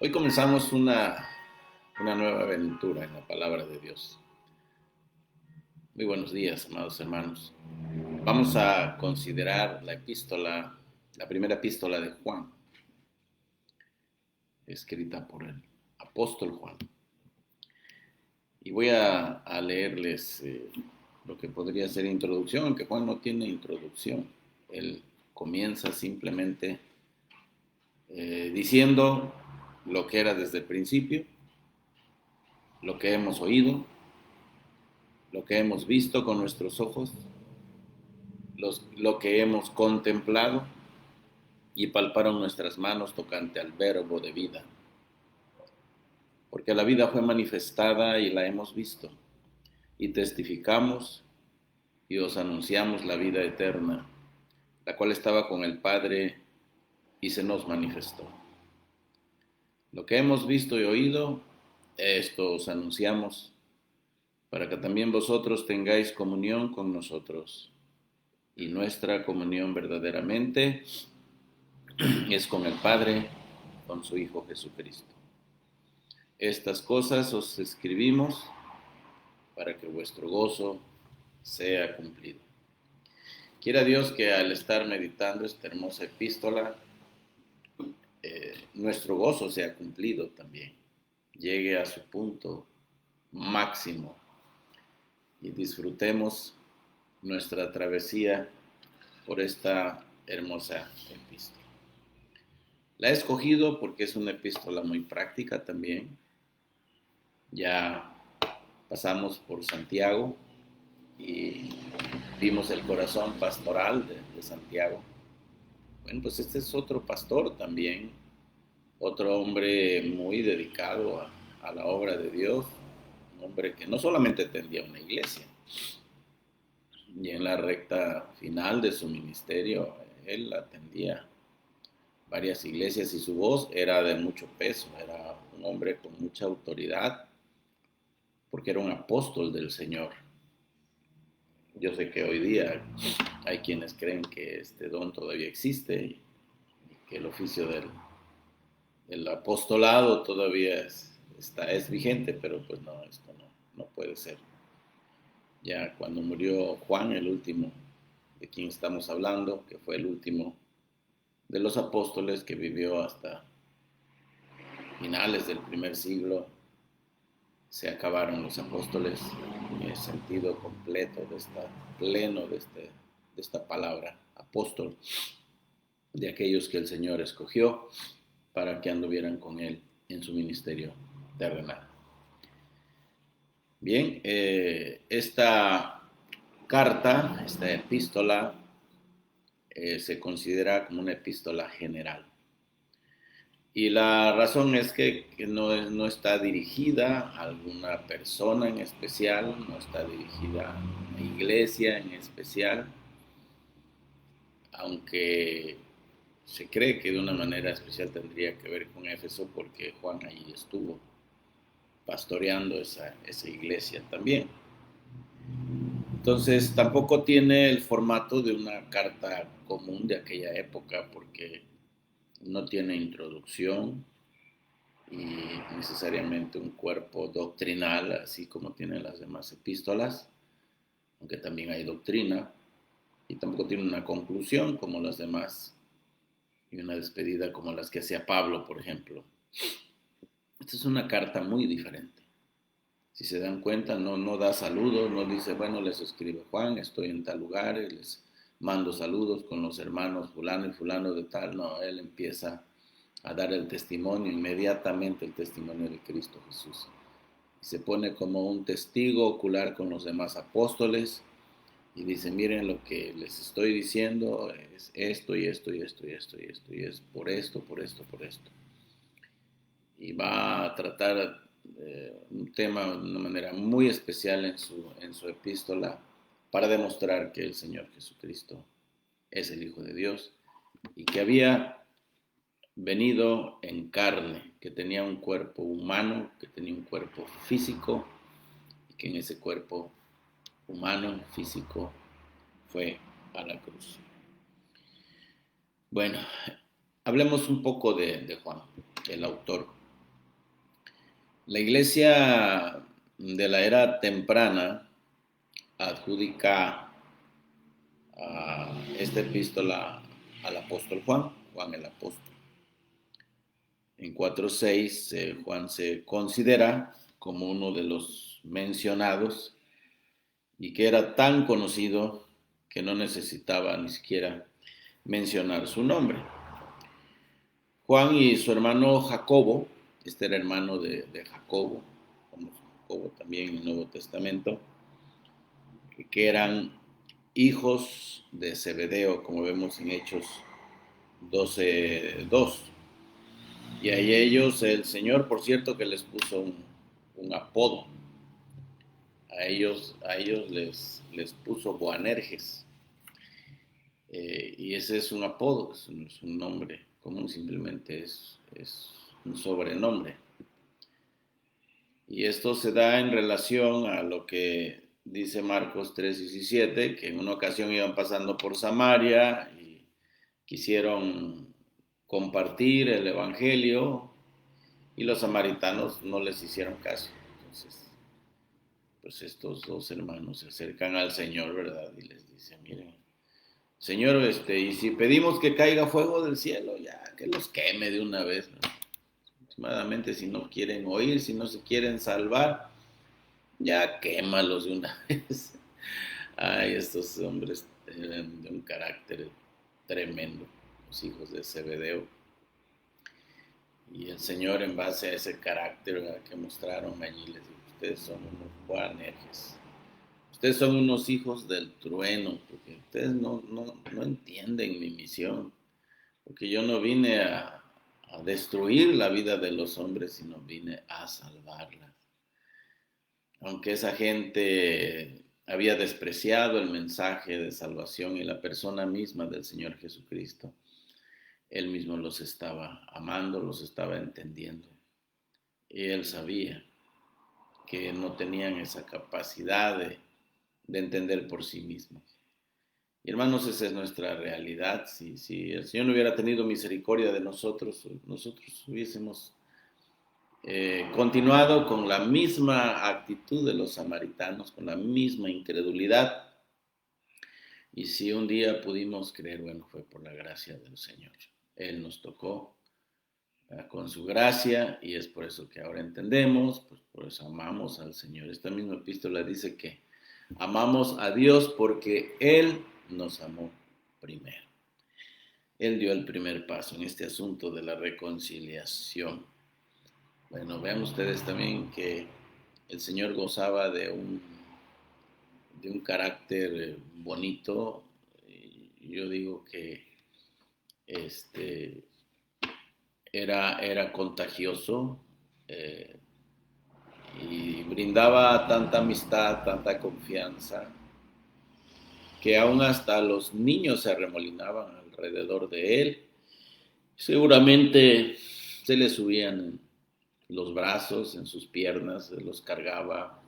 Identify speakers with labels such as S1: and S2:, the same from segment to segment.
S1: Hoy comenzamos una nueva aventura en la palabra de Dios. Muy buenos días, amados hermanos. Vamos a considerar la primera epístola de Juan, escrita por el apóstol Juan. Y voy a leerles lo que podría ser introducción, aunque Juan no tiene introducción. Él comienza simplemente diciendo lo que era desde el principio, lo que hemos oído, lo que hemos visto con nuestros ojos, lo que hemos contemplado y palparon nuestras manos tocante al verbo de vida. Porque la vida fue manifestada y la hemos visto, y testificamos y os anunciamos la vida eterna, la cual estaba con el Padre y se nos manifestó. Lo que hemos visto y oído, esto os anunciamos, para que también vosotros tengáis comunión con nosotros. Y nuestra comunión verdaderamente es con el Padre, con su Hijo Jesucristo. Estas cosas os escribimos para que vuestro gozo sea cumplido. Quiera Dios que al estar meditando esta hermosa epístola, nuestro gozo sea cumplido también, llegue a su punto máximo y disfrutemos nuestra travesía por esta hermosa epístola. La he escogido porque es una epístola muy práctica también. Ya pasamos por Santiago y vimos el corazón pastoral de Santiago. Bueno, pues este es otro pastor también, otro hombre muy dedicado a la obra de Dios, un hombre que no solamente tendía una iglesia, y en la recta final de su ministerio, él atendía varias iglesias y su voz era de mucho peso, era un hombre con mucha autoridad, porque era un apóstol del Señor. Yo sé que hoy día hay quienes creen que este don todavía existe y que el oficio del apostolado todavía es vigente, pero pues no, esto no puede ser. Ya cuando murió Juan, el último de quien estamos hablando, que fue el último de los apóstoles que vivió hasta finales del primer siglo, se acabaron los apóstoles en el sentido completo pleno de esta palabra, apóstol, de aquellos que el Señor escogió para que anduvieran con Él en su ministerio terrenal. Bien, esta carta, esta epístola, se considera como una epístola general. Y la razón es que no está dirigida a alguna persona en especial, no está dirigida a una iglesia en especial, aunque se cree que de una manera especial tendría que ver con Éfeso porque Juan allí estuvo pastoreando esa iglesia también. Entonces tampoco tiene el formato de una carta común de aquella época porque no tiene introducción y necesariamente un cuerpo doctrinal, así como tienen las demás epístolas, aunque también hay doctrina, y tampoco tiene una conclusión como las demás, y una despedida como las que hacía Pablo, por ejemplo. Esta es una carta muy diferente. Si se dan cuenta, no da saludos, no dice, bueno, les escribe Juan, estoy en tal lugar, y les mando saludos con los hermanos fulano y fulano de tal. No, él empieza a dar el testimonio, inmediatamente el testimonio de Cristo Jesús. Y se pone como un testigo ocular con los demás apóstoles y dice, miren lo que les estoy diciendo es esto y esto y esto y esto y esto y es por esto, por esto, por esto. Y va a tratar un tema de una manera muy especial en su epístola para demostrar que el Señor Jesucristo es el Hijo de Dios y que había venido en carne, que tenía un cuerpo humano, que tenía un cuerpo físico y que en ese cuerpo humano, físico, fue a la cruz. Bueno, hablemos un poco de Juan, el autor. La iglesia de la era temprana adjudica esta epístola al apóstol Juan, Juan el apóstol. En 4.6 Juan se considera como uno de los mencionados y que era tan conocido que no necesitaba ni siquiera mencionar su nombre. Juan y su hermano Jacobo, este era hermano de Jacobo, como Jacobo también en el Nuevo Testamento, que eran hijos de Zebedeo, como vemos en Hechos 12:2. Y a ellos el Señor, por cierto, que les puso un apodo. A ellos les puso Boanerges. Y ese es un apodo, es un nombre común, simplemente es un sobrenombre. Y esto se da en relación a lo que dice Marcos 3:17, que en una ocasión iban pasando por Samaria y quisieron compartir el evangelio y los samaritanos no les hicieron caso. Entonces, pues estos dos hermanos se acercan al Señor, ¿verdad? Y les dicen, miren, Señor, y si pedimos que caiga fuego del cielo, ya que los queme de una vez, ¿no? Últimamente, si no quieren oír, si no se quieren salvar, ya quémalos de una vez. Ay, estos hombres eran de un carácter tremendo, los hijos de Zebedeo. Y el Señor, en base a ese carácter, ¿verdad?, que mostraron allí, les dijo, ustedes son unos Boanerges. Ustedes son unos hijos del trueno, porque ustedes no entienden mi misión. Porque yo no vine a destruir la vida de los hombres, sino vine a salvarla. Aunque esa gente había despreciado el mensaje de salvación y la persona misma del Señor Jesucristo, Él mismo los estaba amando, los estaba entendiendo. Y Él sabía que no tenían esa capacidad de entender por sí mismos. Y hermanos, esa es nuestra realidad. Si el Señor no hubiera tenido misericordia de nosotros, nosotros hubiésemos continuado con la misma actitud de los samaritanos, con la misma incredulidad. Y si un día pudimos creer, bueno, fue por la gracia del Señor. Él nos tocó con su gracia y es por eso que ahora entendemos, pues por eso amamos al Señor. Esta misma epístola dice que amamos a Dios porque Él nos amó primero. Él dio el primer paso en este asunto de la reconciliación. Bueno, vean ustedes también que el Señor gozaba de un carácter bonito. Yo digo que era contagioso y brindaba tanta amistad, tanta confianza, que aún hasta los niños se arremolinaban alrededor de él. Seguramente se le subían en los brazos, en sus piernas, se los cargaba.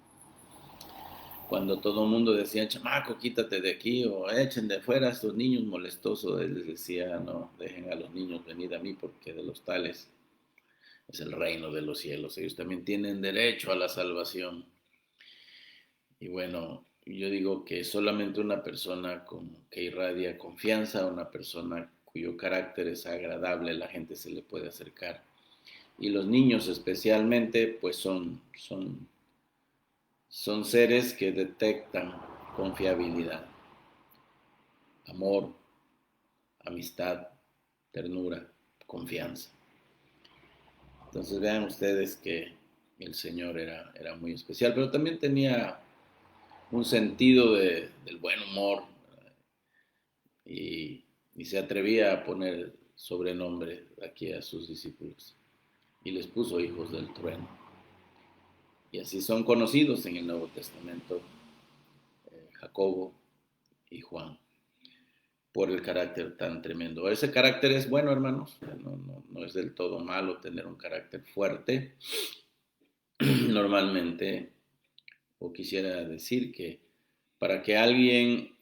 S1: Cuando todo el mundo decía, chamaco, quítate de aquí o echen de fuera a estos niños molestosos, él les decía, no, dejen a los niños venir a mí porque de los tales es el reino de los cielos. Ellos también tienen derecho a la salvación. Y bueno, yo digo que solamente una persona que irradia confianza, una persona cuyo carácter es agradable, la gente se le puede acercar. Y los niños especialmente, pues son seres que detectan confiabilidad, amor, amistad, ternura, confianza. Entonces vean ustedes que el Señor era muy especial, pero también tenía un sentido del buen humor y se atrevía a poner sobrenombre aquí a sus discípulos y les puso hijos del trueno. Y así son conocidos en el Nuevo Testamento Jacobo y Juan, por el carácter tan tremendo. Ese carácter es bueno, hermanos, no es del todo malo tener un carácter fuerte. Normalmente, o quisiera decir que para que alguien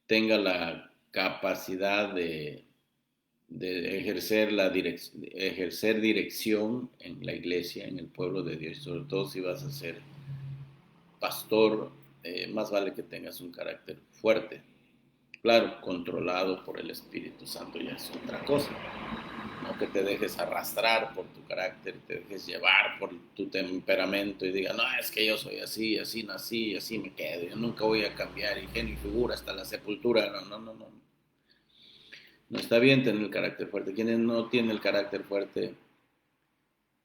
S1: tenga la capacidad de ejercer dirección en la iglesia, en el pueblo de Dios, sobre todo si vas a ser pastor, más vale que tengas un carácter fuerte. Claro, controlado por el Espíritu Santo ya es otra cosa. No que te dejes arrastrar por tu carácter, te dejes llevar por tu temperamento y digas, no, es que yo soy así, así nací, así me quedo, yo nunca voy a cambiar, y genio y figura hasta la sepultura. No, no, no, no. No está bien tener el carácter fuerte. Quienes no tienen el carácter fuerte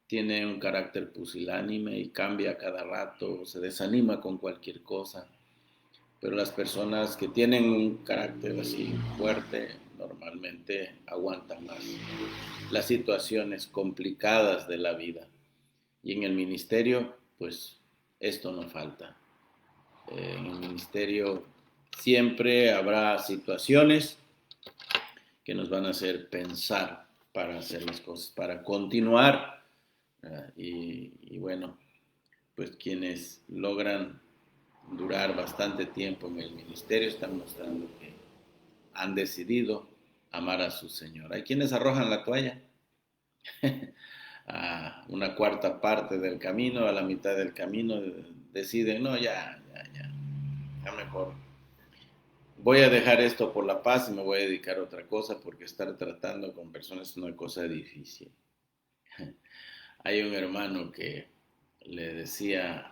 S1: tiene un carácter pusilánime y cambia cada rato, se desanima con cualquier cosa. Pero las personas que tienen un carácter así fuerte normalmente aguantan más las situaciones complicadas de la vida. Y en el ministerio, pues esto no falta. En el ministerio siempre habrá situaciones que nos van a hacer pensar para hacer las cosas, para continuar. Y bueno, pues quienes logran durar bastante tiempo en el ministerio están mostrando que han decidido amar a su Señor. Hay quienes arrojan la toalla a una cuarta parte del camino, a la mitad del camino, deciden, no, ya mejor. Voy a dejar esto por la paz y me voy a dedicar a otra cosa porque estar tratando con personas es una cosa difícil. Hay un hermano que le decía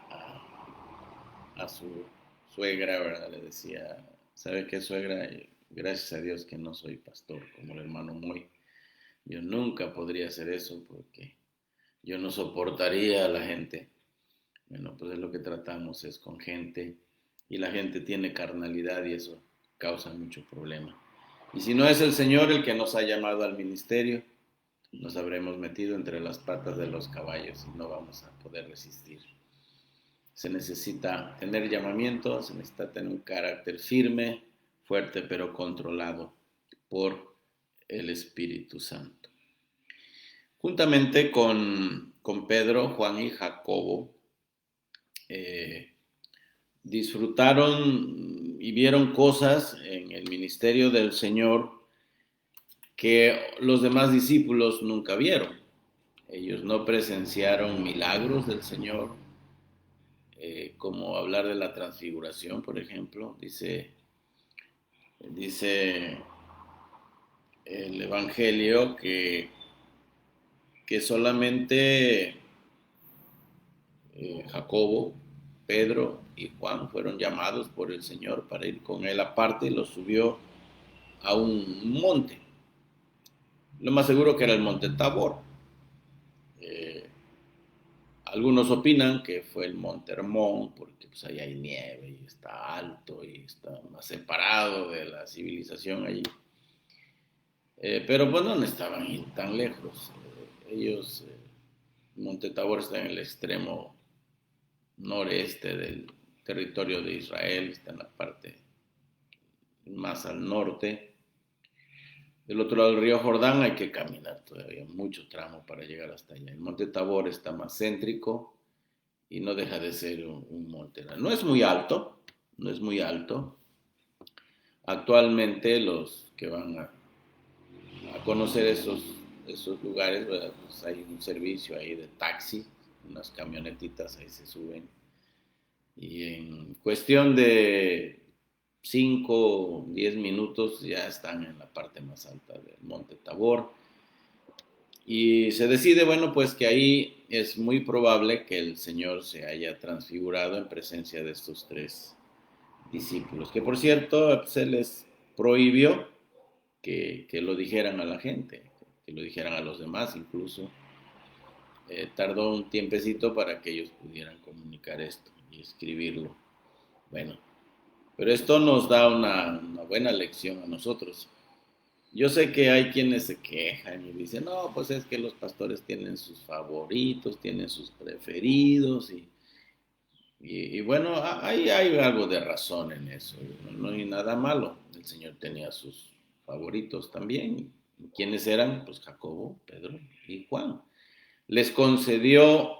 S1: a su suegra, ¿verdad? Le decía, ¿sabe qué, suegra? Gracias a Dios que no soy pastor, como el hermano Moy. Yo nunca podría hacer eso porque yo no soportaría a la gente. Bueno, pues es lo que tratamos, es con gente, y la gente tiene carnalidad y eso causa mucho problema. Y si no es el Señor el que nos ha llamado al ministerio, nos habremos metido entre las patas de los caballos y no vamos a poder resistir. Se necesita tener llamamiento, se necesita tener un carácter firme, fuerte, pero controlado por el Espíritu Santo. Juntamente con Pedro, Juan y Jacobo, disfrutaron y vieron cosas en el ministerio del Señor que los demás discípulos nunca vieron. Ellos no presenciaron milagros del Señor, como hablar de la transfiguración, por ejemplo. Dice el Evangelio que solamente Jacobo, Pedro y Juan fueron llamados por el Señor para ir con él aparte, y los subió a un monte. Lo más seguro que era el monte Tabor. Algunos opinan que fue el monte Hermón, porque pues ahí hay nieve y está alto y está más separado de la civilización allí. Pero pues no estaban tan lejos. Ellos, Monte Tabor está en el extremo noreste del territorio de Israel, está en la parte más al norte. Del otro lado del río Jordán hay que caminar todavía mucho tramo para llegar hasta allá. El Monte Tabor está más céntrico y no deja de ser un monte. No es muy alto, no es muy alto. Actualmente los que van a conocer esos lugares, pues hay un servicio ahí de taxi, unas camionetitas ahí se suben. Y en cuestión de 5 o 10 minutos ya están en la parte más alta del Monte Tabor. Y se decide, bueno, pues que ahí es muy probable que el Señor se haya transfigurado en presencia de estos 3 discípulos, que por cierto se les prohibió que lo dijeran a la gente, que lo dijeran a los demás incluso. Tardó un tiempecito para que ellos pudieran comunicar esto y escribirlo. Bueno, pero esto nos da una buena lección a nosotros. Yo sé que hay quienes se quejan y dicen, no, pues es que los pastores tienen sus favoritos, tienen sus preferidos, y bueno, hay algo de razón en eso, no hay nada malo. El Señor tenía sus favoritos también. ¿Quiénes eran? Pues Jacobo, Pedro y Juan. Les concedió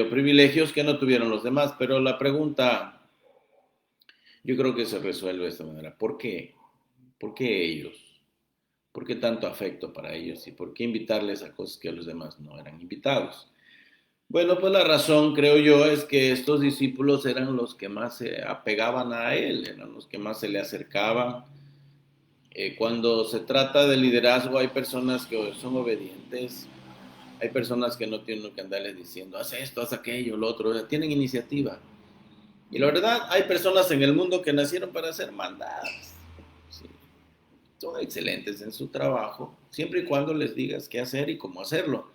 S1: privilegios que no tuvieron los demás, pero la pregunta yo creo que se resuelve de esta manera. ¿Por qué? ¿Por qué ellos? ¿Por qué tanto afecto para ellos? ¿Y por qué invitarles a cosas que a los demás no eran invitados? Bueno, pues la razón, creo yo, es que estos discípulos eran los que más se apegaban a él, eran los que más se le acercaban. Cuando se trata de liderazgo, hay personas que son obedientes, hay personas que no tienen que andarles diciendo, haz esto, haz aquello, lo otro, o sea, tienen iniciativa. Y la verdad, hay personas en el mundo que nacieron para ser mandadas. Sí. Son excelentes en su trabajo, siempre y cuando les digas qué hacer y cómo hacerlo.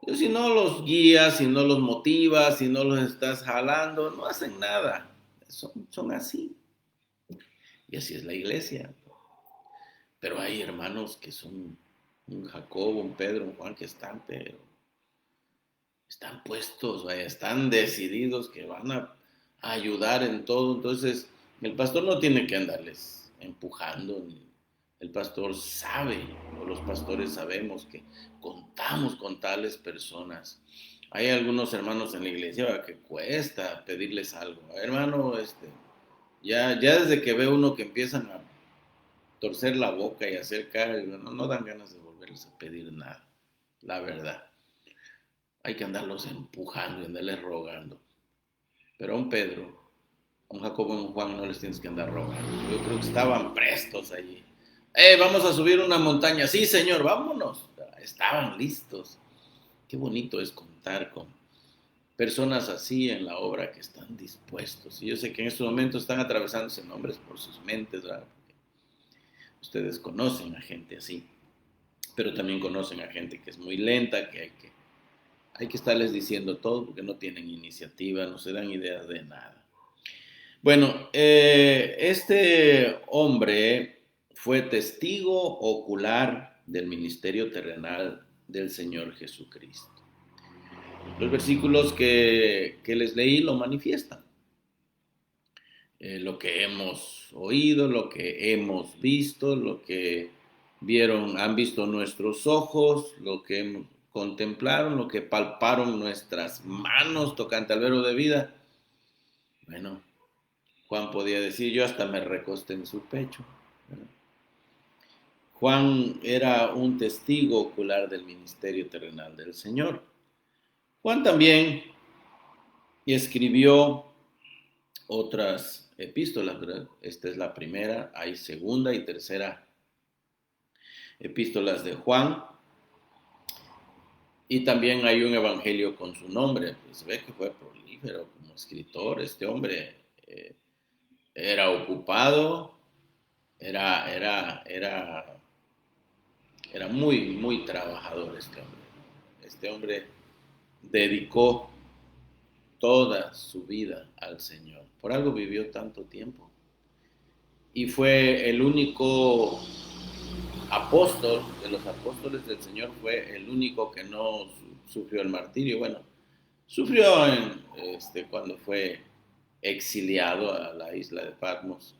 S1: Pero si no los guías, si no los motivas, si no los estás jalando, no hacen nada. Son así. Y así es la iglesia. Pero hay hermanos que son un Jacobo, un Pedro, un Juan que están, pero están puestos, vaya, están decididos que van a ayudar en todo. Entonces, el pastor no tiene que andarles empujando. El pastor sabe, o los pastores sabemos que contamos con tales personas. Hay algunos hermanos en la iglesia que cuesta pedirles algo. Hermano, ya desde que ve uno que empiezan a torcer la boca y hacer cara, no dan ganas de volverles a pedir nada, la verdad. Hay que andarlos empujando y andarles rogando. Pero a un Pedro, a un Jacobo y a un Juan no les tienes que andar rogando. Yo creo que estaban prestos allí. Vamos a subir una montaña. Sí, señor, vámonos. Estaban listos. Qué bonito es contar con personas así en la obra que están dispuestos. Y yo sé que en estos momentos están atravesándose nombres por sus mentes, ¿verdad? Porque ustedes conocen a gente así, pero también conocen a gente que es muy lenta, que hay que estarles diciendo todo porque no tienen iniciativa, no se dan ideas de nada. Bueno, este hombre fue testigo ocular del ministerio terrenal del Señor Jesucristo. Los versículos que les leí lo manifiestan. Lo que hemos oído, lo que hemos visto, lo que han visto nuestros ojos, lo que contemplaron, lo que palparon nuestras manos tocante al verbo de vida. Bueno, Juan podía decir, yo hasta me recosté en su pecho. Juan era un testigo ocular del ministerio terrenal del Señor. Juan también escribió otras epístolas, ¿verdad? Esta es la primera, hay segunda y tercera epístolas de Juan, y también hay un evangelio con su nombre. Pues se ve que fue prolífero como escritor. Este hombre era ocupado, era muy trabajador este hombre. Este hombre dedicó toda su vida al Señor. Por algo vivió tanto tiempo. Y fue el único apóstol de los apóstoles del Señor, fue el único que no sufrió el martirio. Bueno, sufrió cuando fue exiliado a la isla de Patmos.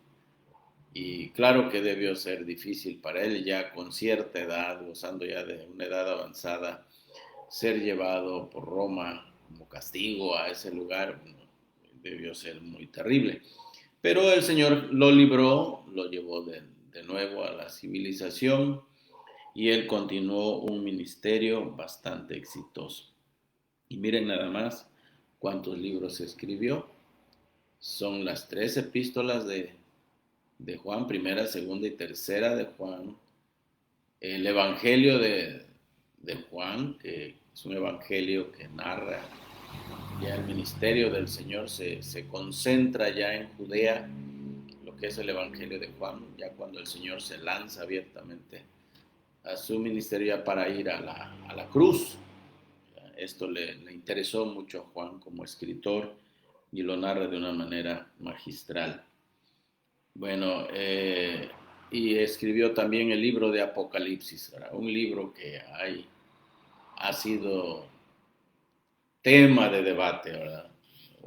S1: Y claro que debió ser difícil para él, ya con cierta edad, gozando ya de una edad avanzada, ser llevado por Roma como castigo a ese lugar. Bueno, debió ser muy terrible. Pero el Señor lo libró, lo llevó de nuevo a la civilización, y él continuó un ministerio bastante exitoso. Y miren nada más cuántos libros escribió. Son las 3 epístolas de Juan, primera, segunda y tercera de Juan. El Evangelio de Juan, que es un evangelio que narra ya el ministerio del Señor, se concentra ya en Judea, lo que es el Evangelio de Juan, ya cuando el Señor se lanza abiertamente a su ministerio para ir a la cruz. Esto le interesó mucho a Juan como escritor y lo narra de una manera magistral. Bueno, y escribió también el libro de Apocalipsis, ¿verdad? Un libro que ha sido tema de debate, ¿verdad?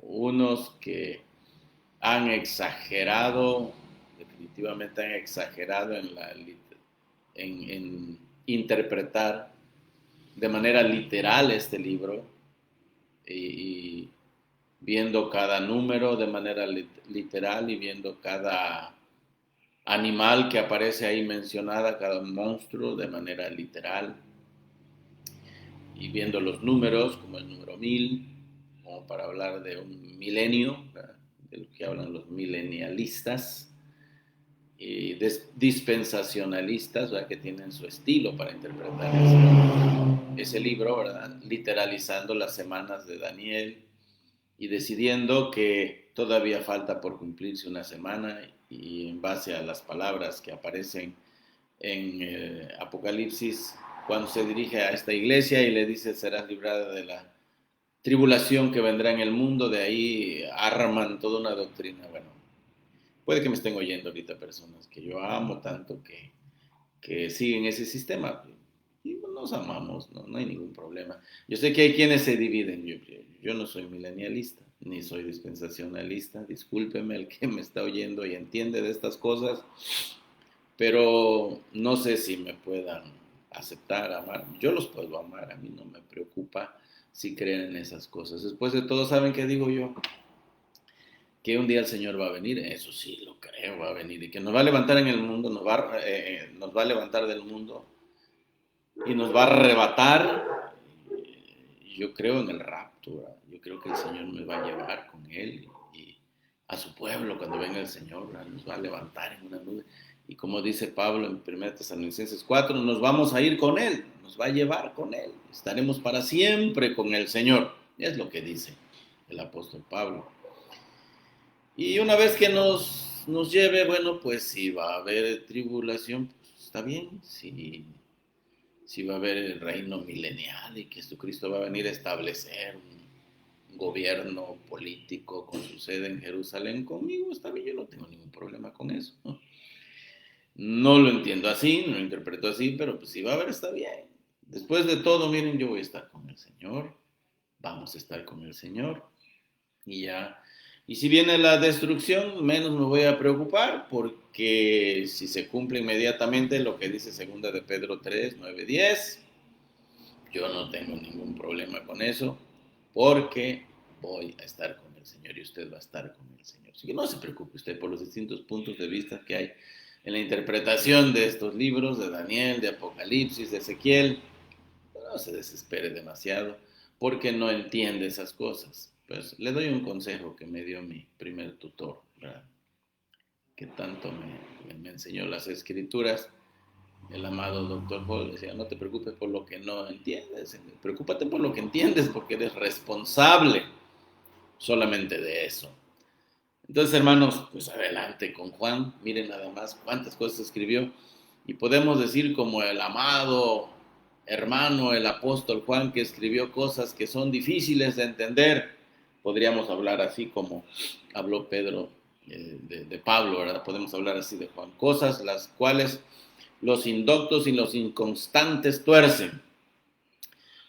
S1: Unos que han exagerado, definitivamente han exagerado en interpretar de manera literal este libro, y viendo cada número de manera literal y viendo cada animal que aparece ahí mencionada, cada monstruo de manera literal, y viendo los números, como el número 1000, como para hablar de un milenio, ¿verdad? De lo que hablan los milenialistas, y dispensacionalistas, ¿verdad? Que tienen su estilo para interpretar ese libro, ¿verdad? Literalizando las semanas de Daniel y decidiendo que todavía falta por cumplirse una semana, y en base a las palabras que aparecen en Apocalipsis, cuando se dirige a esta iglesia y le dice serás librada de la tribulación que vendrá en el mundo, de ahí arman toda una doctrina. Bueno, puede que me estén oyendo ahorita personas que yo amo tanto que siguen ese sistema, y nos amamos, no hay ningún problema. Yo sé que hay quienes se dividen, yo no soy milenialista, ni soy dispensacionalista, discúlpeme el que me está oyendo y entiende de estas cosas, pero no sé si me puedan aceptar, amar. Yo los puedo amar, a mí no me preocupa si creen en esas cosas. Después de todo, ¿saben qué digo yo? Que un día el Señor va a venir, eso sí lo creo, va a venir, y que nos va a levantar en el mundo, nos va a levantar del mundo y nos va a arrebatar. Yo creo en el rapto, ¿verdad? Yo creo que el Señor me va a llevar con Él y a su pueblo cuando venga el Señor, ¿verdad? Nos va a levantar en una nube. Y como dice Pablo en 1 Tesalonicenses 4, nos vamos a ir con Él, nos va a llevar con Él, estaremos para siempre con el Señor. Es lo que dice el apóstol Pablo. Y una vez que nos lleve, bueno, pues si va a haber tribulación, pues está bien. Si va a haber el reino milenial y que Jesucristo va a venir a establecer un gobierno político con su sede en Jerusalén, conmigo está bien, yo no tengo ningún problema con eso. No lo entiendo así, no lo interpreto así, pero pues si va a haber, está bien. Después de todo, miren, yo voy a estar con el Señor, vamos a estar con el Señor, y ya. Y si viene la destrucción, menos me voy a preocupar, porque si se cumple inmediatamente lo que dice 2 de Pedro 3, 9, 10, yo no tengo ningún problema con eso, porque voy a estar con el Señor y usted va a estar con el Señor. Así que no se preocupe usted por los distintos puntos de vista que hay en la interpretación de estos libros, de Daniel, de Apocalipsis, de Ezequiel. No se desespere demasiado, porque no entiende esas cosas. Pues le doy un consejo que me dio mi primer tutor, ¿verdad? Que tanto me enseñó las escrituras. El amado doctor Hall decía, no te preocupes por lo que no entiendes, preocúpate por lo que entiendes, porque eres responsable solamente de eso. Entonces, hermanos, pues adelante con Juan. Miren nada más cuántas cosas escribió. Y podemos decir como el amado hermano, el apóstol Juan, que escribió cosas que son difíciles de entender. Podríamos hablar así como habló Pedro de Pablo, ¿verdad? Podemos hablar así de Juan. Cosas las cuales los indoctos y los inconstantes tuercen.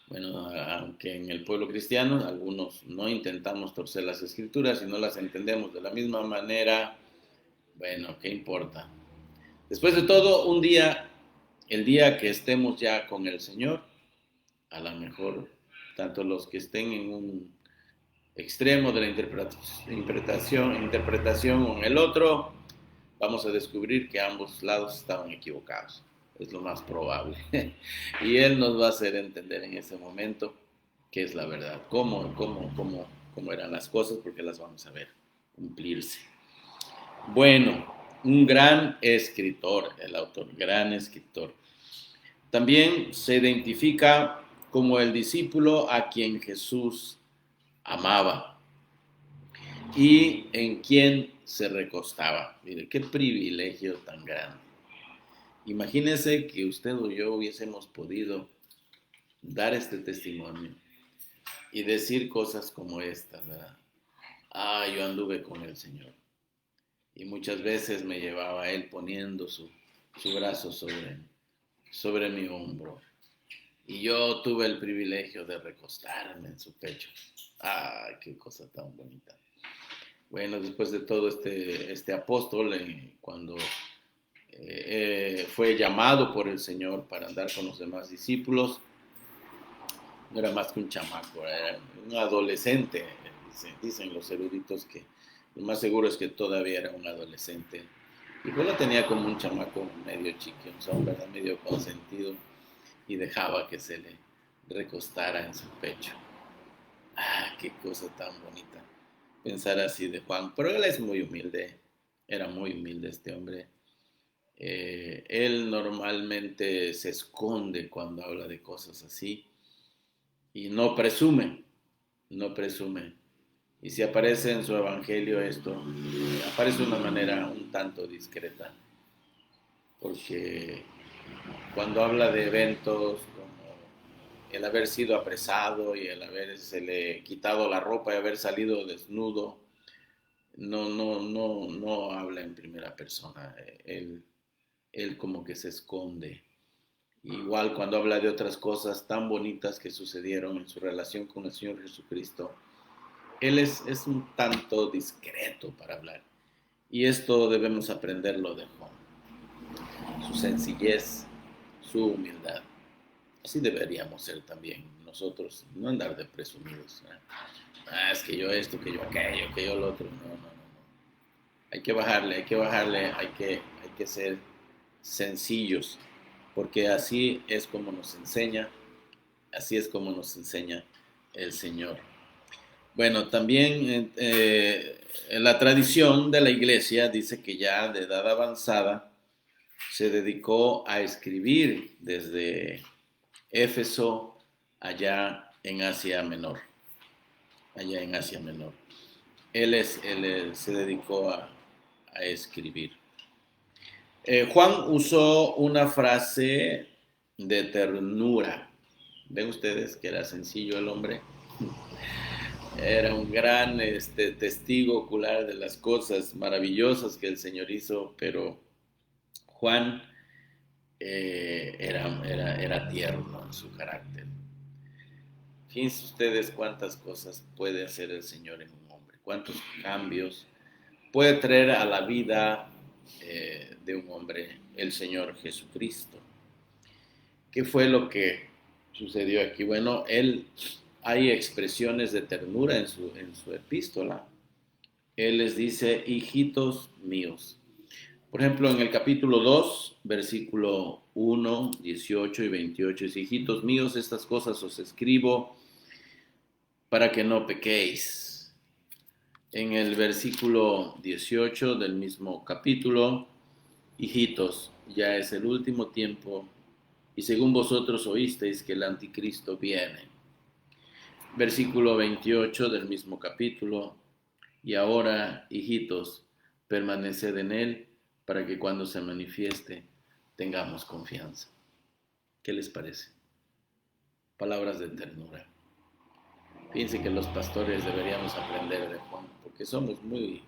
S1: Bueno, aunque en el pueblo cristiano algunos no intentamos torcer las escrituras y no las entendemos de la misma manera, bueno, ¿qué importa? Después de todo, un día, el día que estemos ya con el Señor, a lo mejor tanto los que estén en un extremo de la interpretación o en el otro, vamos a descubrir que ambos lados estaban equivocados. Es lo más probable. Y Él nos va a hacer entender en ese momento qué es la verdad, cómo eran las cosas, porque las vamos a ver cumplirse. Bueno, un gran escritor, el autor, gran escritor. También se identifica como el discípulo a quien Jesús amaba y en quien se recostaba. Mire, qué privilegio tan grande. Imagínense que usted o yo hubiésemos podido dar este testimonio y decir cosas como esta, ¿verdad? Yo anduve con el Señor. Y muchas veces me llevaba a Él poniendo su brazo sobre mi hombro. Y yo tuve el privilegio de recostarme en su pecho. Qué cosa tan bonita. Bueno, después de todo este apóstol, cuando fue llamado por el Señor para andar con los demás discípulos, no era más que un chamaco, era un adolescente. Dicen los eruditos que lo más seguro es que todavía era un adolescente. Y pues lo tenía como un chamaco medio chiquionzón, ¿verdad? Medio consentido. Y dejaba que se le recostara en su pecho. Ah, qué cosa tan bonita. Pensar así de Juan. Pero él es muy humilde. Era muy humilde este hombre. Él normalmente se esconde cuando habla de cosas así. Y no presume. No presume. Y si aparece en su evangelio esto, aparece de una manera un tanto discreta. Porque cuando habla de eventos como el haber sido apresado y el haberse le quitado la ropa y haber salido desnudo, no habla en primera persona. Él como que se esconde. Igual cuando habla de otras cosas tan bonitas que sucedieron en su relación con el Señor Jesucristo, él es un tanto discreto para hablar. Y esto debemos aprenderlo de Juan. Su sencillez, su humildad. Así deberíamos ser también nosotros, no andar de presumidos. Es que yo esto, que yo aquello, que yo lo otro. No, no, no, no. Hay que ser sencillos, porque así es como nos enseña el Señor. Bueno, también en la tradición de la iglesia dice que ya de edad avanzada se dedicó a escribir desde Éfeso, allá en Asia Menor, allá en Asia Menor. Él se dedicó a escribir. Juan usó una frase de ternura. ¿Ven ustedes que era sencillo el hombre? Era un gran testigo ocular de las cosas maravillosas que el Señor hizo, pero Juan era tierno en su carácter. Fíjense ustedes cuántas cosas puede hacer el Señor en un hombre, cuántos cambios puede traer a la vida de un hombre el Señor Jesucristo. ¿Qué fue lo que sucedió aquí? Bueno, hay expresiones de ternura en su epístola. Él les dice, hijitos míos. Por ejemplo, en el capítulo 2, versículo 1, 18 y 28, dice, hijitos míos, estas cosas os escribo para que no pequéis. En el versículo 18 del mismo capítulo, hijitos, ya es el último tiempo y según vosotros oísteis que el anticristo viene. Versículo 28 del mismo capítulo, y ahora, hijitos, permaneced en él para que cuando se manifieste tengamos confianza. ¿Qué les parece? Palabras de ternura. Fíjense que los pastores deberíamos aprender de Juan, porque somos muy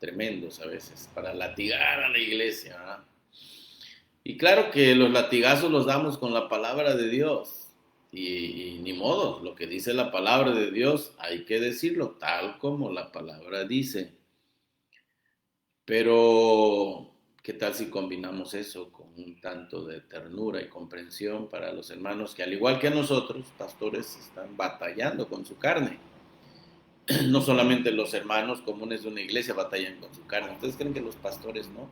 S1: tremendos a veces para latigar a la iglesia, ¿verdad? Y claro que los latigazos los damos con la palabra de Dios. Y ni modo, lo que dice la palabra de Dios hay que decirlo tal como la palabra dice. Pero, ¿qué tal si combinamos eso con un tanto de ternura y comprensión para los hermanos que, al igual que nosotros, pastores, están batallando con su carne? No solamente los hermanos comunes de una iglesia batallan con su carne. ¿Ustedes creen que los pastores no?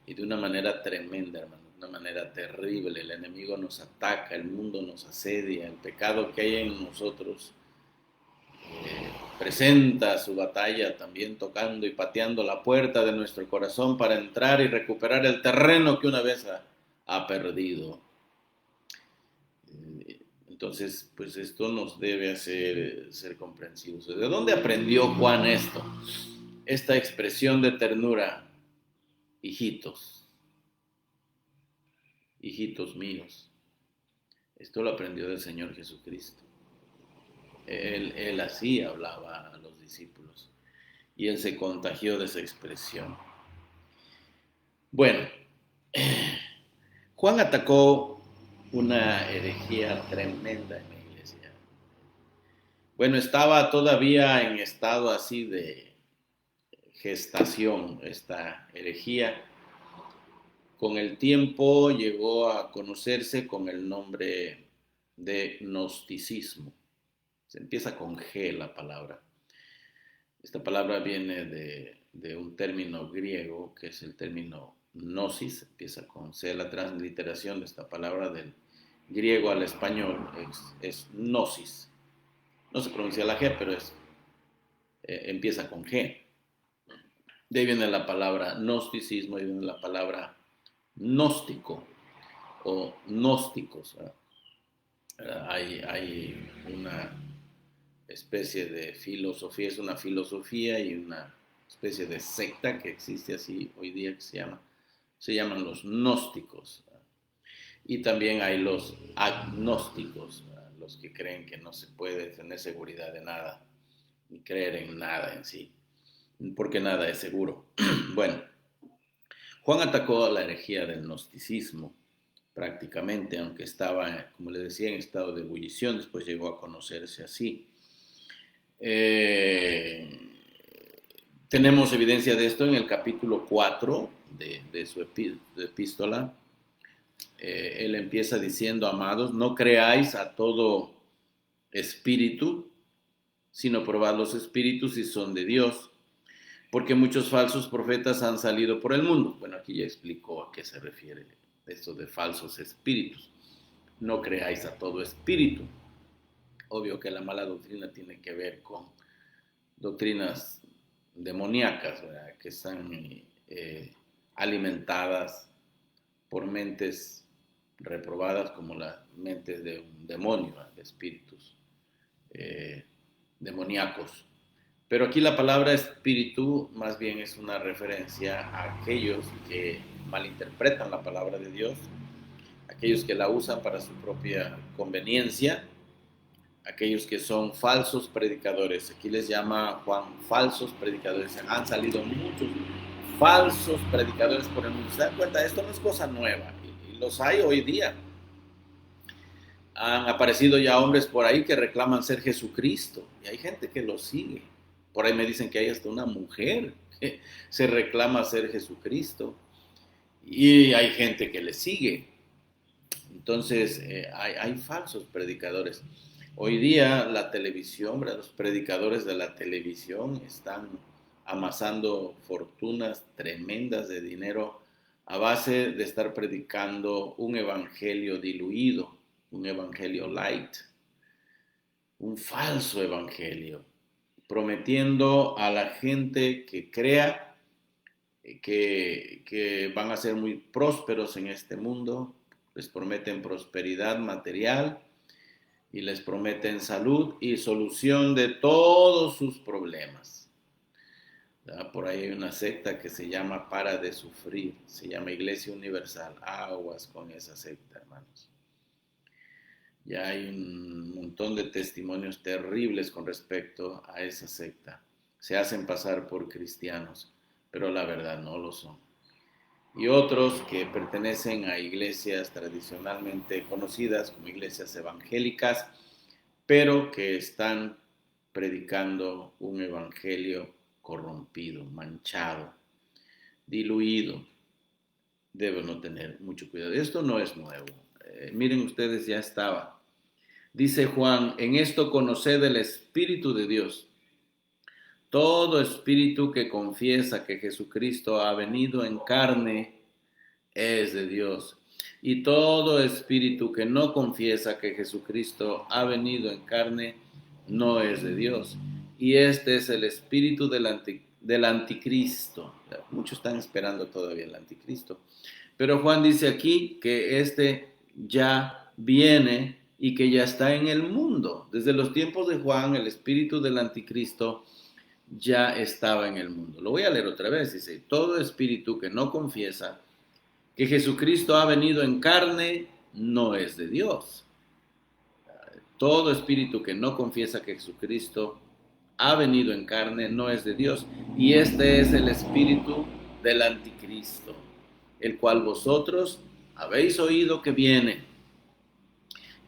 S1: Y de una manera tremenda, hermano, de una manera terrible. El enemigo nos ataca, el mundo nos asedia, el pecado que hay en nosotros presenta su batalla también tocando y pateando la puerta de nuestro corazón para entrar y recuperar el terreno que una vez ha perdido. Entonces, pues esto nos debe hacer ser comprensivos. ¿De dónde aprendió Juan esto? Esta expresión de ternura, hijitos, hijitos míos. Esto lo aprendió del Señor Jesucristo. Él así hablaba a los discípulos y él se contagió de esa expresión. Bueno, Juan atacó una herejía tremenda en la iglesia. Bueno, estaba todavía en estado así de gestación esta herejía. Con el tiempo llegó a conocerse con el nombre de gnosticismo. Se empieza con G la palabra. Esta palabra viene de un término griego que es el término gnosis, empieza con C, la transliteración de esta palabra del griego al español es gnosis. No se pronuncia la G, pero empieza con G. De ahí viene la palabra gnosticismo, de ahí viene la palabra gnóstico o gnósticos. Hay una especie de filosofía, es una filosofía y una especie de secta que existe así hoy día que se llaman los gnósticos. Y también hay los agnósticos, los que creen que no se puede tener seguridad de nada, ni creer en nada en sí, porque nada es seguro. Bueno, Juan atacó a la herejía del gnosticismo prácticamente, aunque estaba, como le decía, en estado de ebullición, después llegó a conocerse así. Tenemos evidencia de esto en el capítulo 4 de su epístola. Él empieza diciendo, amados, no creáis a todo espíritu, sino probad los espíritus si son de Dios, porque muchos falsos profetas han salido por el mundo. Bueno, aquí ya explicó a qué se refiere esto de falsos espíritus. No creáis a todo espíritu. Obvio que la mala doctrina tiene que ver con doctrinas demoníacas, ¿verdad? Que están alimentadas por mentes reprobadas como las mentes de un demonio, de espíritus demoníacos. Pero aquí la palabra espíritu más bien es una referencia a aquellos que malinterpretan la palabra de Dios, aquellos que la usan para su propia conveniencia, aquellos que son falsos predicadores. Aquí les llama Juan falsos predicadores. Han salido muchos falsos predicadores por el mundo. ¿Se dan cuenta? Esto no es cosa nueva y los hay hoy día. Han aparecido ya hombres por ahí que reclaman ser Jesucristo y hay gente que los sigue. Por ahí me dicen que hay hasta una mujer que se reclama ser Jesucristo y hay gente que le sigue. Entonces hay falsos predicadores. Hoy día la televisión, los predicadores de la televisión están amasando fortunas tremendas de dinero a base de estar predicando un evangelio diluido, un evangelio light, un falso evangelio, prometiendo a la gente que crea que van a ser muy prósperos en este mundo. Les prometen prosperidad material y les prometen salud y solución de todos sus problemas. Por ahí hay una secta que se llama Para de Sufrir, se llama Iglesia Universal. Aguas con esa secta, hermanos. Ya hay un montón de testimonios terribles con respecto a esa secta. Se hacen pasar por cristianos, pero la verdad no lo son. Y otros que pertenecen a iglesias tradicionalmente conocidas como iglesias evangélicas, pero que están predicando un evangelio corrompido, manchado, diluido. Deben no tener mucho cuidado. Esto no es nuevo. Miren ustedes, ya estaba. Dice Juan, en esto conoced el Espíritu de Dios. Todo espíritu que confiesa que Jesucristo ha venido en carne es de Dios. Y todo espíritu que no confiesa que Jesucristo ha venido en carne no es de Dios. Y este es el espíritu del anticristo. Muchos están esperando todavía el anticristo. Pero Juan dice aquí que este ya viene y que ya está en el mundo. Desde los tiempos de Juan, el espíritu del anticristo ya estaba en el mundo. Lo voy a leer otra vez. Dice, todo espíritu que no confiesa que Jesucristo ha venido en carne no es de Dios. Todo espíritu que no confiesa que Jesucristo ha venido en carne no es de Dios. Y este es el espíritu del anticristo, el cual vosotros habéis oído que viene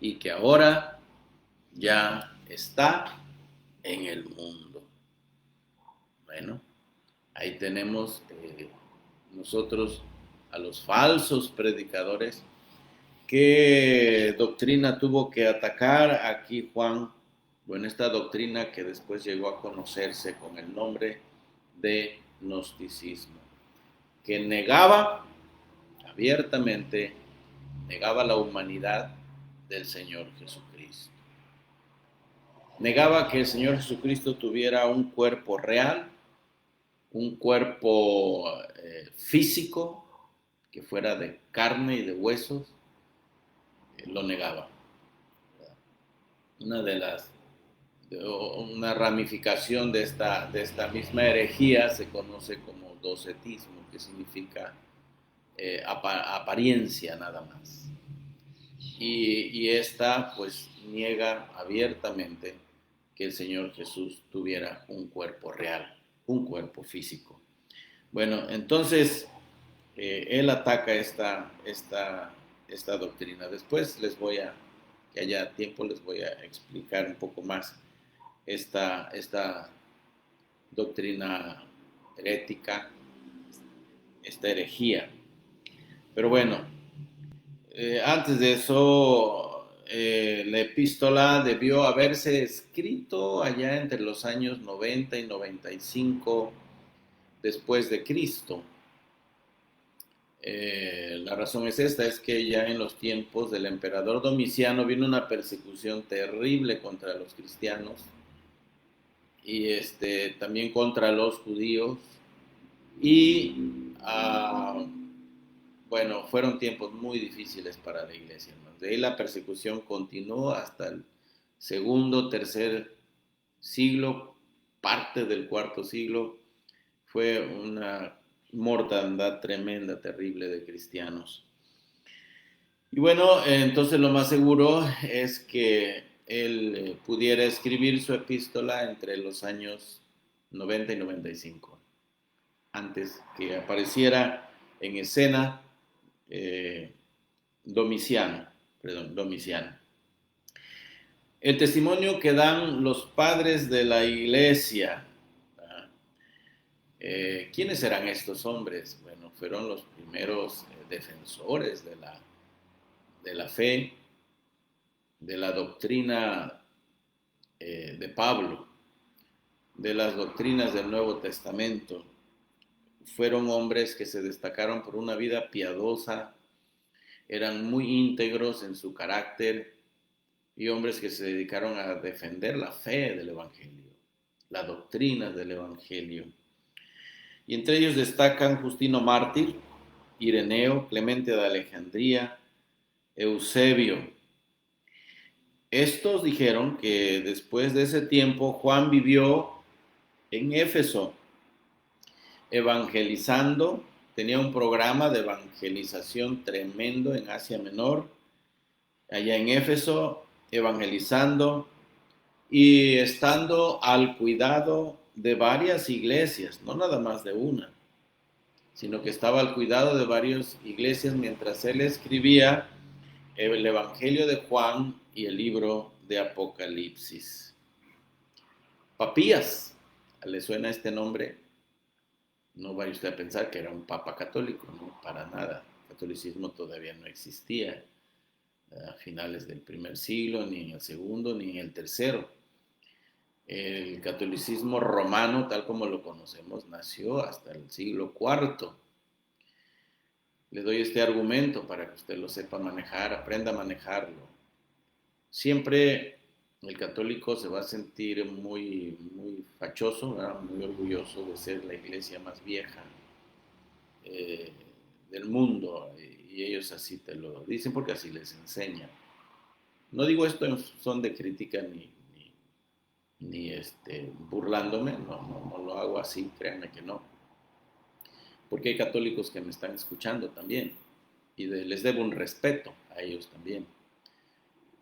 S1: y que ahora ya está en el mundo. Bueno, ahí tenemos nosotros a los falsos predicadores. ¿Qué doctrina tuvo que atacar aquí Juan? Bueno, esta doctrina que después llegó a conocerse con el nombre de gnosticismo, que negaba abiertamente, negaba la humanidad del Señor Jesucristo. Negaba que el Señor Jesucristo tuviera un cuerpo real, un cuerpo físico, que fuera de carne y de huesos, lo negaba. Una ramificación de esta misma herejía se conoce como docetismo, que significa apariencia nada más. Y esta pues niega abiertamente que el Señor Jesús tuviera un cuerpo real, un cuerpo físico. Bueno, entonces él ataca esta doctrina. Después que haya tiempo, les voy a explicar un poco más esta doctrina herética, esta herejía. Pero bueno, antes de eso, la epístola debió haberse escrito allá entre los años 90 y 95 después de Cristo. La razón es esta, es que ya en los tiempos del emperador Domiciano vino una persecución terrible contra los cristianos y también contra los judíos y bueno, fueron tiempos muy difíciles para la iglesia, hermanos. De ahí la persecución continuó hasta el segundo, tercer siglo, parte del cuarto siglo. Fue una mortandad tremenda, terrible de cristianos. Y bueno, entonces lo más seguro es que él pudiera escribir su epístola entre los años 90 y 95, antes que apareciera en escena Domiciano. El testimonio que dan los padres de la iglesia. ¿Quiénes eran estos hombres? Bueno, fueron los primeros defensores de la fe, de la doctrina de Pablo, de las doctrinas del Nuevo Testamento. Fueron hombres que se destacaron por una vida piadosa, eran muy íntegros en su carácter y hombres que se dedicaron a defender la fe del Evangelio, la doctrina del Evangelio. Y entre ellos destacan Justino Mártir, Ireneo, Clemente de Alejandría, Eusebio. Estos dijeron que después de ese tiempo Juan vivió en Éfeso, evangelizando, tenía un programa de evangelización tremendo en Asia Menor, allá en Éfeso, evangelizando y estando al cuidado de varias iglesias, no nada más de una, sino que estaba al cuidado de varias iglesias mientras él escribía el Evangelio de Juan y el libro de Apocalipsis. Papías, ¿le suena este nombre? No vaya usted a pensar que era un papa católico, no, para nada. El catolicismo todavía no existía a finales del primer siglo, ni en el segundo, ni en el tercero. El catolicismo romano, tal como lo conocemos, nació hasta el siglo IV. Le doy este argumento para que usted lo sepa manejar, aprenda a manejarlo. Siempre el católico se va a sentir muy, muy fachoso, ¿verdad? Muy orgulloso de ser la iglesia más vieja del mundo, y ellos así te lo dicen porque así les enseñan. No digo esto en son de crítica ni burlándome, no lo hago así, créanme que no. Porque hay católicos que me están escuchando también y les debo un respeto a ellos también.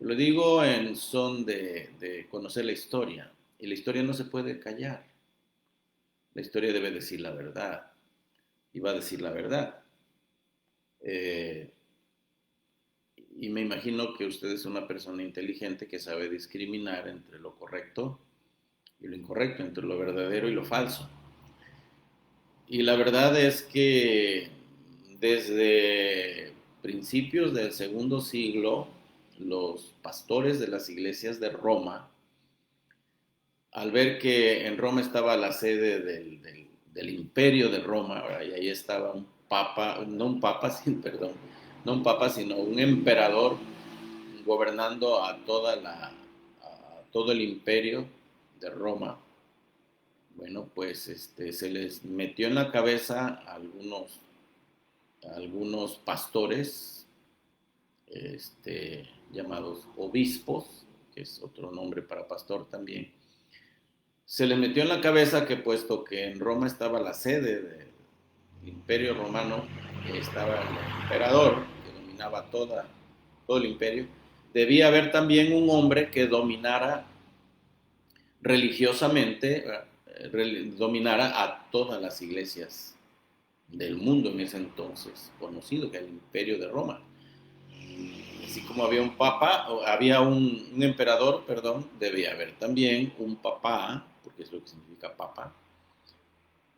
S1: Lo digo en son de conocer la historia, y la historia no se puede callar. La historia debe decir la verdad, y va a decir la verdad. Y me imagino que usted es una persona inteligente que sabe discriminar entre lo correcto y lo incorrecto, entre lo verdadero y lo falso. Y la verdad es que desde principios del segundo siglo, los pastores de las iglesias de Roma, al ver que en Roma estaba la sede del imperio de Roma, ¿verdad? Y ahí estaba un papa, no un papa, sí, perdón, no un papa, sino un emperador gobernando a todo el imperio de Roma. Bueno, pues se les metió en la cabeza a algunos pastores, llamados obispos, que es otro nombre para pastor también. Se les metió en la cabeza que, puesto que en Roma estaba la sede del imperio romano, estaba el emperador que dominaba todo el imperio, debía haber también un hombre que dominara religiosamente, dominara a todas las iglesias del mundo en ese entonces, conocido que era el imperio de Roma. Así como había un papa, o había un emperador, perdón, debía haber también un papá, porque es lo que significa papa.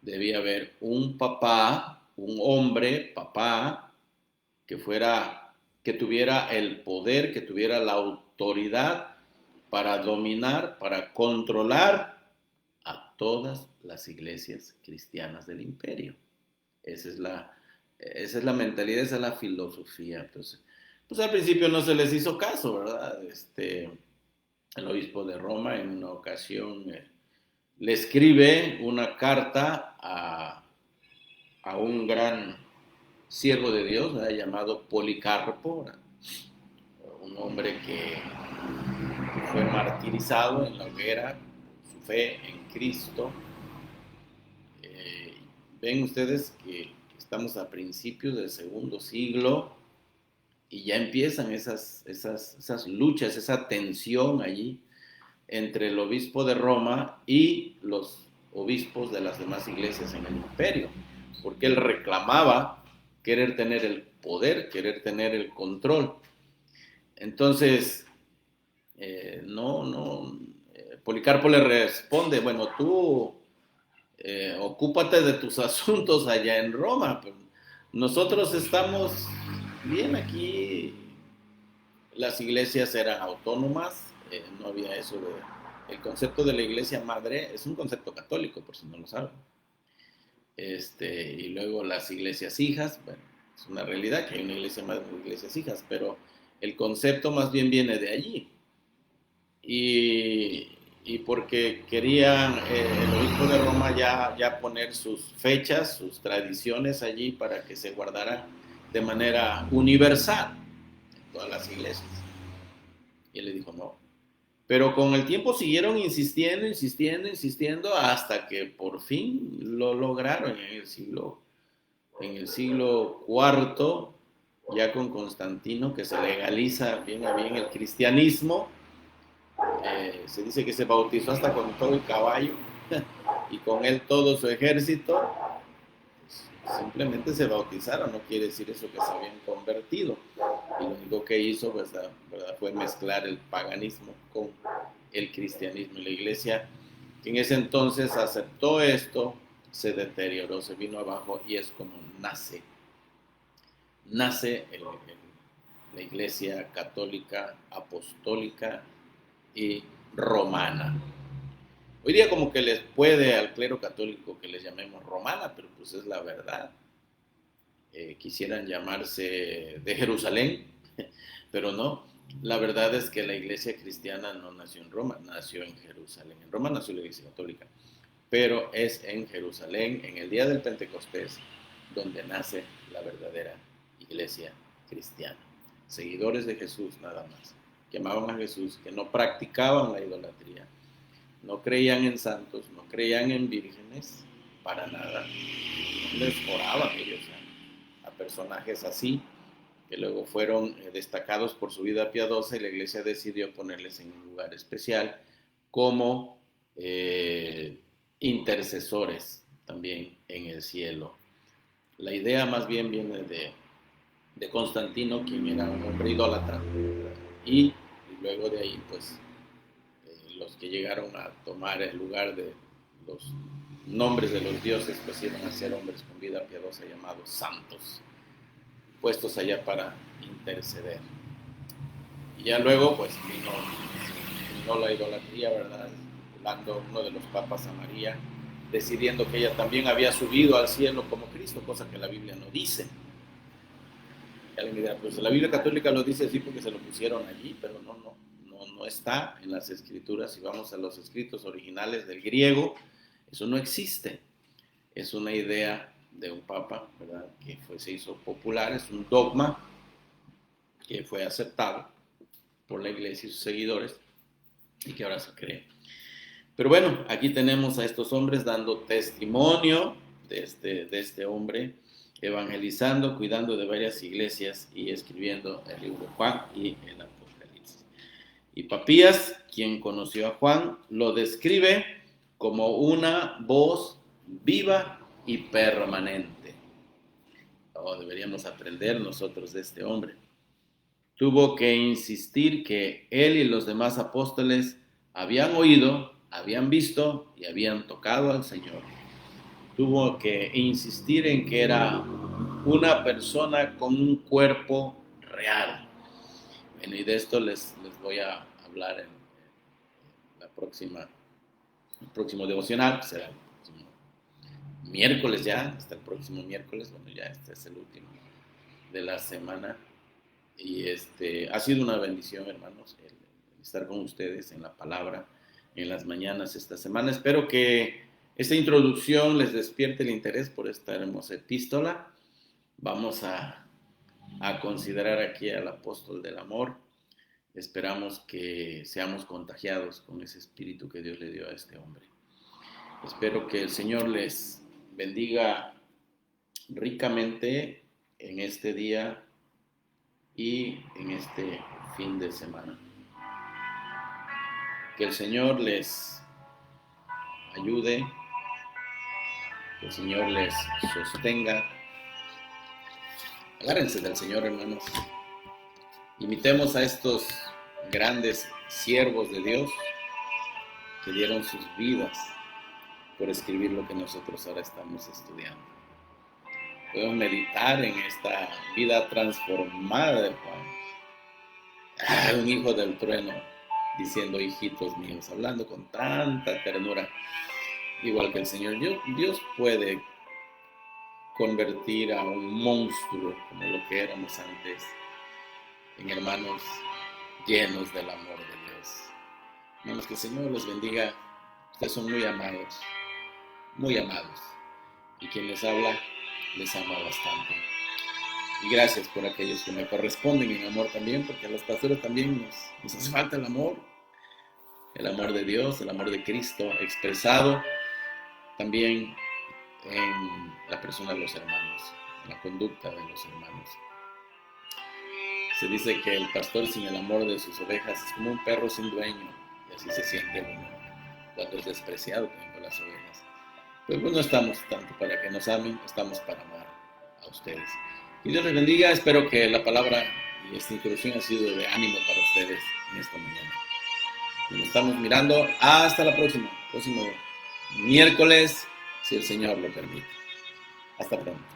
S1: Debía haber un papá, un hombre, papá, que tuviera el poder, que tuviera la autoridad para dominar, para controlar a todas las iglesias cristianas del imperio. Esa es la mentalidad, esa es la filosofía. Entonces, pues al principio no se les hizo caso, ¿verdad? El obispo de Roma en una ocasión le escribe una carta a un gran siervo de Dios, ¿verdad? Llamado Policarpo, ¿verdad? Un hombre que fue martirizado en la hoguera, su fe en Cristo. Ven ustedes que estamos a principios del segundo siglo y ya empiezan esas luchas, esa tensión allí entre el obispo de Roma y los obispos de las demás iglesias en el imperio, porque él reclamaba querer tener el poder, querer tener el control. Entonces, Policarpo le responde, bueno, tú ocúpate de tus asuntos allá en Roma, pero nosotros estamos bien aquí. Las iglesias eran autónomas, no había eso el concepto de la iglesia madre es un concepto católico, por si no lo saben. Y luego las iglesias hijas, bueno, es una realidad que hay una iglesia madre y iglesias hijas, pero el concepto más bien viene de allí. Y porque querían el obispo de Roma ya poner sus fechas, sus tradiciones allí para que se guardaran de manera universal en todas las iglesias. Y él le dijo no. Pero con el tiempo siguieron insistiendo hasta que por fin lo lograron en el siglo IV, ya con Constantino, que se legaliza bien a bien el cristianismo. Se dice que se bautizó hasta con todo el caballo y con él todo su ejército. Pues, simplemente se bautizaron, no quiere decir eso que se habían convertido. Y lo único que hizo ¿verdad? Fue mezclar el paganismo con el cristianismo. Y la iglesia, que en ese entonces aceptó esto, se deterioró, se vino abajo y es como nace la iglesia católica, apostólica y romana. Hoy día como que les puede al clero católico que les llamemos romana, pero pues es la verdad. Quisieran llamarse de Jerusalén, pero no. La verdad es que la iglesia cristiana no nació en Roma, nació en Jerusalén. En Roma nació la iglesia católica, pero es en Jerusalén, en el día del Pentecostés, donde nace la verdadera iglesia cristiana. Seguidores de Jesús nada más, que amaban a Jesús, que no practicaban la idolatría, no creían en santos, no creían en vírgenes, para nada. Les oraban ellos a personajes así, que luego fueron destacados por su vida piadosa y la iglesia decidió ponerles en un lugar especial como intercesores también en el cielo. La idea más bien viene de Constantino, quien era un hombre idólatra, y luego de ahí pues los que llegaron a tomar el lugar de los nombres de los dioses pues iban a ser hombres con vida piadosa llamados santos, puestos allá para interceder. Y ya luego pues vino la idolatría, ¿verdad? Hablando uno de los papas a María, decidiendo que ella también había subido al cielo como Cristo, cosa que la Biblia no dice. Y alguien dirá, pues la Biblia católica lo dice así porque se lo pusieron allí, pero no está en las escrituras. Si vamos a los escritos originales del griego, eso no existe. Es una idea de un papa, ¿verdad?, que se hizo popular, es un dogma que fue aceptado por la iglesia y sus seguidores y que ahora se cree. Pero bueno, aquí tenemos a estos hombres dando testimonio de este hombre, evangelizando, cuidando de varias iglesias y escribiendo el libro de Juan y el Apocalipsis. Y Papías, quien conoció a Juan, lo describe como una voz viva y permanente. Deberíamos aprender nosotros de este hombre. Tuvo que insistir que él y los demás apóstoles habían oído, habían visto y habían tocado al Señor. Tuvo que insistir en que era una persona con un cuerpo real. Bueno, y de esto les voy a hablar en el próximo devocional, que será el próximo miércoles ya, hasta el próximo miércoles. Bueno, ya este es el último de la semana. Y ha sido una bendición, hermanos, el estar con ustedes en la palabra en las mañanas esta semana. Espero que esta introducción les despierte el interés por esta hermosa epístola. Vamos a considerar aquí al apóstol del amor. Esperamos que seamos contagiados con ese espíritu que Dios le dio a este hombre. Espero que el Señor les bendiga ricamente en este día y en este fin de semana. Que el Señor les ayude, que el Señor les sostenga. Agárrense del Señor, hermanos. Imitemos a estos grandes siervos de Dios que dieron sus vidas por escribir lo que nosotros ahora estamos estudiando. Podemos meditar en esta vida transformada de Juan. Un hijo del trueno diciendo, hijitos míos, hablando con tanta ternura, igual que el Señor. Dios puede convertir a un monstruo como lo que éramos antes en hermanos llenos del amor de Dios. Hermanos, que el Señor les bendiga. Ustedes son muy amados, muy amados. Y quien les habla, les ama bastante. Y gracias por aquellos que me corresponden en amor también, porque a los pastores también nos hace falta el amor de Dios, el amor de Cristo expresado también en la persona de los hermanos, en la conducta de los hermanos. Se dice que el pastor sin el amor de sus ovejas es como un perro sin dueño, y así se siente uno cuando es despreciado también por las ovejas. Pues no estamos tanto para que nos amen, estamos para amar a ustedes. Que Dios les bendiga. Espero que la palabra y esta introducción ha sido de ánimo para ustedes en esta mañana. Nos estamos mirando hasta la próximo miércoles, si el Señor lo permite. Hasta pronto.